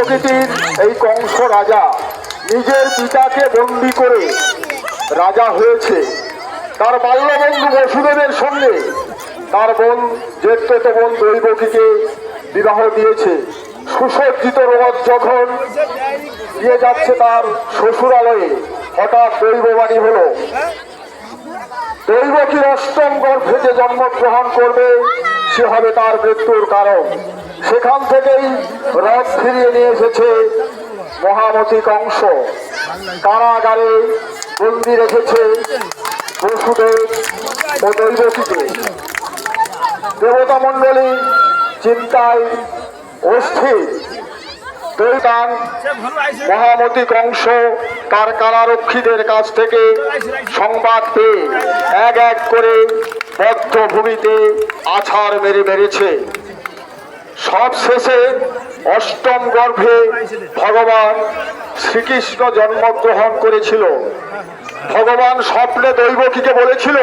প্রকৃতির এই কংস রাজা নিজের পিতাকে বন্দী করে রাজা হয়েছে। তার বাল্যবন্ধু বসুদেবের সঙ্গে তার বোন জ্যেষ্ঠত বোন দৈবকীকে বিবাহ দিয়েছে। সুসজ্জিত রথ যখন দিয়ে যাচ্ছে তার শ্বশুরালয়ে, হঠাৎ দৈববাণী হলো দৈবকীর অষ্টম গর্ভে যে জন্মগ্রহণ করবে সে হবে তার মৃত্যুর কারণ। সেখান থেকেই রথ ফিরিয়ে নিয়ে এসেছে মহামতি কংস। কারাগারে বন্দি রেখেছে বসুদেব ও দৈবকীকে। দেবতা মণ্ডলী চিন্তায় অস্থির। দৈতান মহামতি কংস তার কারারক্ষীদের কাছ থেকে সংবাদ পেয়ে এক এক করে বদ্ধভূমিতে আছাড় মেরেছে। সব শেষে অষ্টম গর্ভে ভগবান শ্রীকৃষ্ণ জন্মগ্রহণ করেছিল। ভগবান স্বপ্নে দৈবকীকে বলেছিল